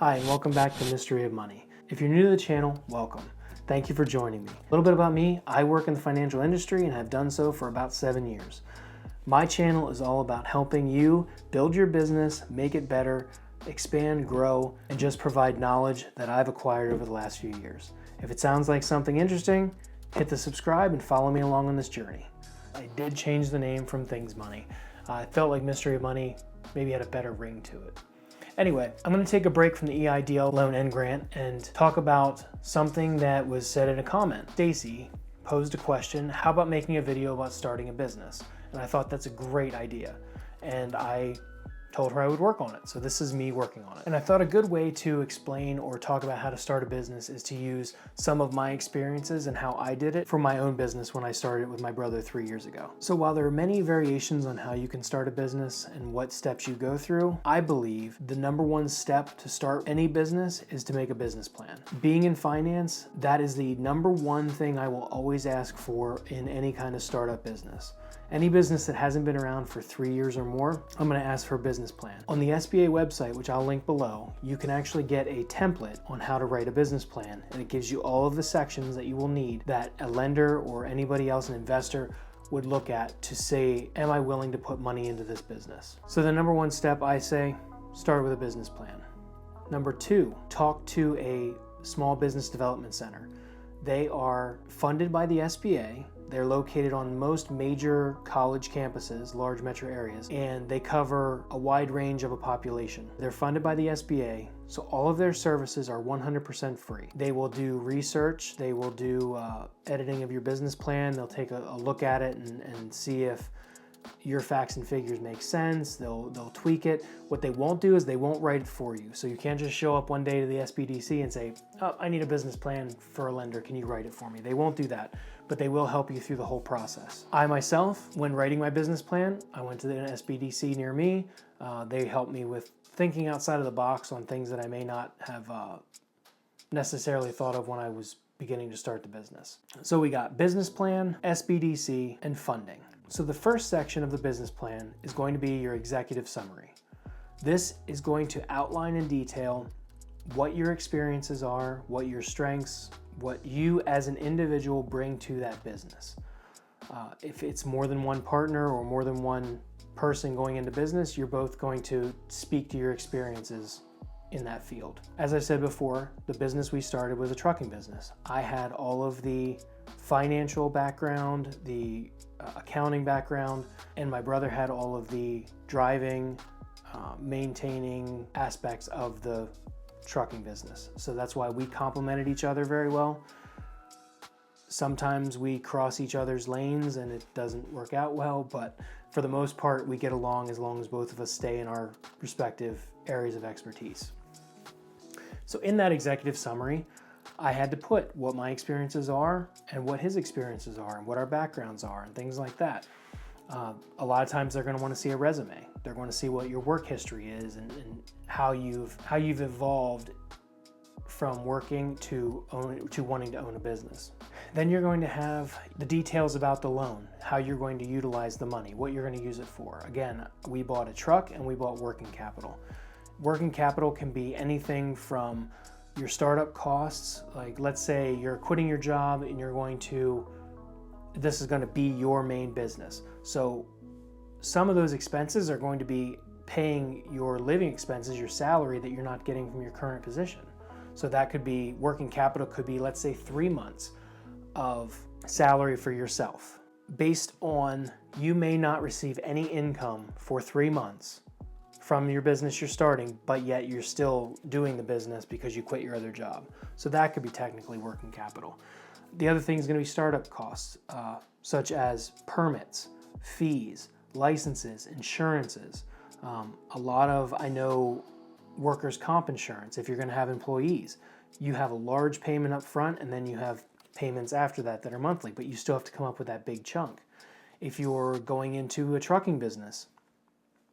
Hi, and welcome back to Mystery of Money. If you're new to the channel, welcome. Thank you for joining me. A little bit about me, I work in the financial industry and have done so for about 7 years. My channel is all about helping you build your business, make it better, expand, grow, and just provide knowledge that I've acquired over the last few years. If it sounds like something interesting, hit the subscribe and follow me along on this journey. I did change the name from Things Money. I felt like Mystery of Money maybe had a better ring to it. Anyway, I'm going to take a break from the EIDL loan and grant and talk about something that was said in a comment. Stacy posed a question, how about making a video about starting a business? And I thought that's a great idea. And I told her I would work on it. So this is me working on it. And I thought a good way to explain or talk about how to start a business is to use some of my experiences and how I did it for my own business when I started with my brother 3 years ago. So while there are many variations on how you can start a business and what steps you go through, I believe the number one step to start any business is to make a business plan. Being in finance, that is the number one thing I will always ask for in any kind of startup business. Any business that hasn't been around for 3 years or more, I'm going to ask for a business plan. On the SBA website, which I'll link below, you can actually get a template on how to write a business plan, and it gives you all of the sections that you will need that a lender or anybody else, an investor, would look at to say, am I willing to put money into this business? So the number one step, I say, start with a business plan. Number two, talk to a small business development center. They are funded by the SBA. They're located on most major college campuses, large metro areas, and they cover a wide range of a population. They're funded by the SBA, so all of their services are 100% free. They will do research, they will do editing of your business plan, they'll take a look at it and see if your facts and figures make sense. They'll tweak it. What they won't do is they won't write it for you. So you can't just show up one day to the SBDC and say, oh, I need a business plan for a lender. Can you write it for me? They won't do that, but they will help you through the whole process. I myself, when writing my business plan, I went to the SBDC near me. They helped me with thinking outside of the box on things that I may not have necessarily thought of when I was beginning to start the business. So we got business plan, SBDC, and funding. So the first section of the business plan is going to be your executive summary. This is going to outline in detail what your experiences are, what your strengths, what you as an individual bring to that business. If it's more than one partner or more than one person going into business, you're both going to speak to your experiences in that field. As I said before, the business we started was a trucking business. I had all of the financial background, the accounting background, and my brother had all of the driving, maintaining aspects of the trucking business. So that's why we complemented each other very well. Sometimes we cross each other's lanes and it doesn't work out well, but for the most part, we get along as long as both of us stay in our respective areas of expertise. So in that executive summary, I had to put what my experiences are and what his experiences are and what our backgrounds are and things like that. A lot of times they're going to want to see a resume. They're going to see what your work history is and how you've evolved from working to wanting to own a business. Then you're going to have the details about the loan, how you're going to utilize the money, what you're going to use it for. Again, we bought a truck and we bought working capital. Working capital can be anything from your startup costs, like let's say you're quitting your job and this is going to be your main business. So some of those expenses are going to be paying your living expenses, your salary that you're not getting from your current position. So that could be, working capital could be, let's say 3 months of salary for yourself. Based on, you may not receive any income for 3 months from your business you're starting, but yet you're still doing the business because you quit your other job. So that could be technically working capital. The other thing is going to be startup costs, such as permits, fees, licenses, insurances. A lot of, I know, workers' comp insurance, if you're going to have employees, you have a large payment up front and then you have payments after that are monthly, but you still have to come up with that big chunk. If you're going into a trucking business,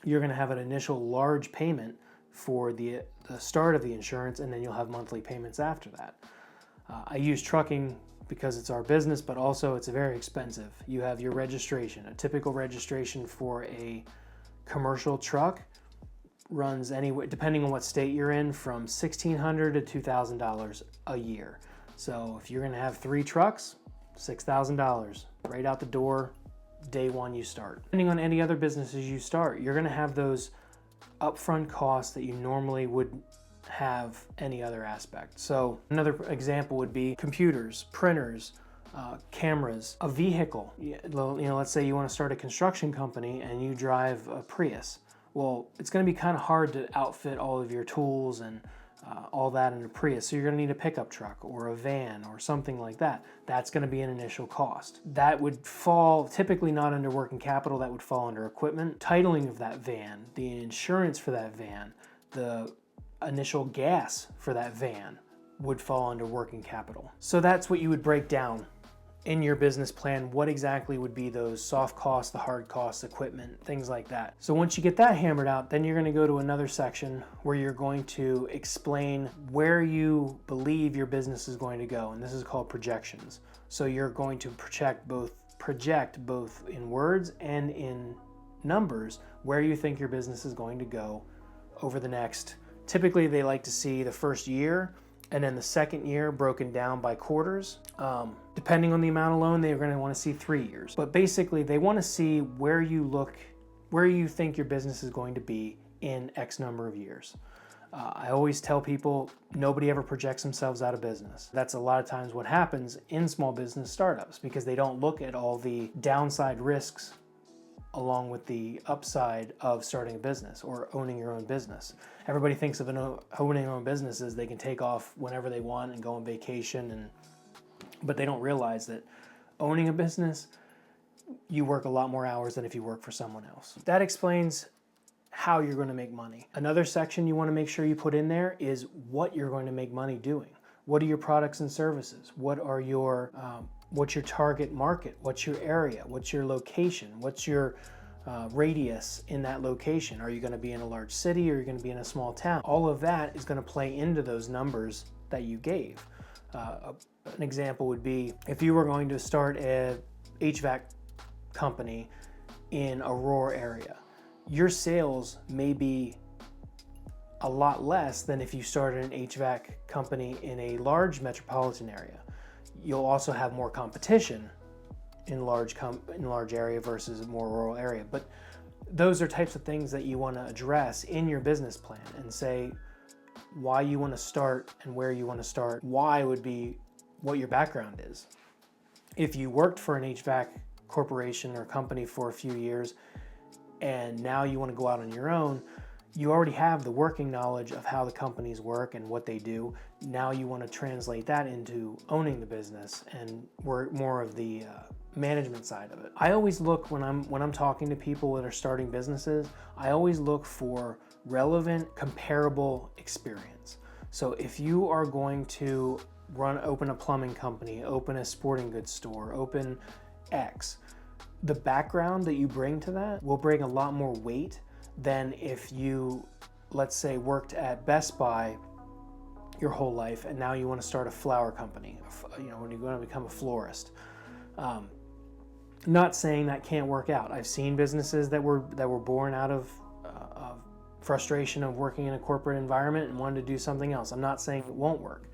you're going to have an initial large payment for the start of the insurance, and then you'll have monthly payments after that. I use trucking because it's our business, but also it's very expensive. You have your registration. A typical registration for a commercial truck runs anywhere, depending on what state you're in, from $1,600 to $2,000 a year. So if you're gonna have 3 trucks, $6,000 right out the door, day one you start. Depending on any other businesses you start, you're gonna have those upfront costs that you normally would have any other aspect. So another example would be computers, printers, cameras, a vehicle. Let's say you want to start a construction company and you drive a Prius. Well, it's going to be kind of hard to outfit all of your tools and all that in a Prius. So you're going to need a pickup truck or a van or something like that. That's going to be an initial cost. That would fall typically not under working capital. That would fall under equipment, titling of that van, the insurance for that van, the initial gas for that van would fall under working capital. So that's what you would break down in your business plan. What exactly would be those soft costs, the hard costs, equipment, things like that. So once you get that hammered out, then you're going to go to another section where you're going to explain where you believe your business is going to go. And this is called projections. So you're going to project both in words and in numbers where you think your business is going to go over the next, typically they like to see the first year and then the second year broken down by quarters. Depending on the amount of loan, they're going to want to see 3 years. But basically, they want to see where you think your business is going to be in X number of years. I always tell people, nobody ever projects themselves out of business. That's a lot of times what happens in small business startups, because they don't look at all the downside risks along with the upside of starting a business or owning your own business. Everybody thinks of owning your own business as they can take off whenever they want and go on vacation, but they don't realize that owning a business, you work a lot more hours than if you work for someone else. That explains how you're going to make money. Another section you want to make sure you put in there is what you're going to make money doing. What are your products and services? What's your target market? What's your area? What's your location? What's your radius in that location? Are you going to be in a large city or are you going to be in a small town? All of that is going to play into those numbers that you gave. An example would be if you were going to start a HVAC company in a rural area, your sales may be a lot less than if you started an HVAC company in a large metropolitan area. You'll also have more competition in large area versus a more rural area. But those are types of things that you want to address in your business plan and say why you want to start and where you want to start. Why would be what your background is. If you worked for an HVAC corporation or company for a few years and now you want to go out on your own, you already have the working knowledge of how the companies work and what they do. Now you want to translate that into owning the business and work more of the management side of it. I always look when I'm talking to people that are starting businesses, I always look for relevant, comparable experience. So if you are going to open a plumbing company, open a sporting goods store, open X, the background that you bring to that will bring a lot more weight than if you, let's say, worked at Best Buy your whole life and now you want to start a flower company, when you're going to become a florist. Not saying that can't work out. I've seen businesses that were born out of frustration of working in a corporate environment and wanted to do something else. I'm not saying it won't work,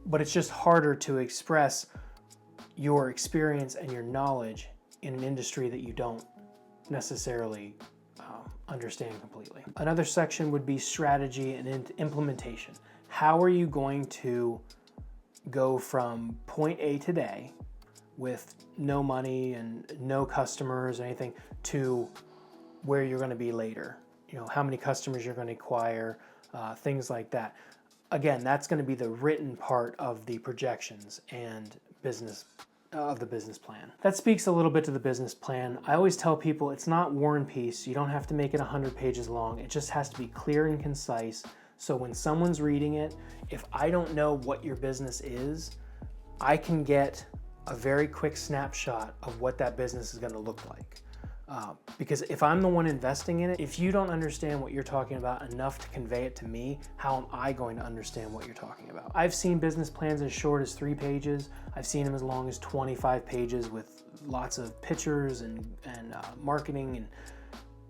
but it's just harder to express your experience and your knowledge in an industry that you don't necessarily understand completely. Another section would be strategy and implementation. How are you going to go from point A today with no money and no customers or anything to where you're going to be later? How many customers you're going to acquire, things like that. Again, that's going to be the written part of the projections and of the business plan. That speaks a little bit to the business plan. I always tell people it's not War and Peace. You don't have to make it 100 pages long. It just has to be clear and concise. So when someone's reading it, if I don't know what your business is, I can get a very quick snapshot of what that business is going to look like. Because if I'm the one investing in it, if you don't understand what you're talking about enough to convey it to me, how am I going to understand what you're talking about? I've seen business plans as short as 3 pages. I've seen them as long as 25 pages with lots of pictures and marketing and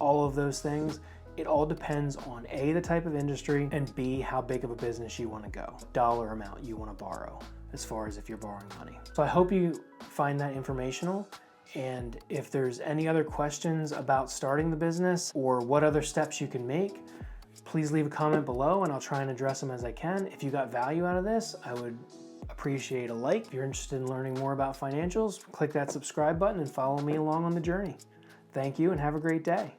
all of those things. It all depends on A, the type of industry, and B, how big of a business you want to go, dollar amount you want to borrow, as far as if you're borrowing money. So I hope you find that informational. And if there's any other questions about starting the business or what other steps you can make, please leave a comment below and I'll try and address them as I can. If you got value out of this, I would appreciate a like. If you're interested in learning more about financials, click that subscribe button and follow me along on the journey. Thank you and have a great day.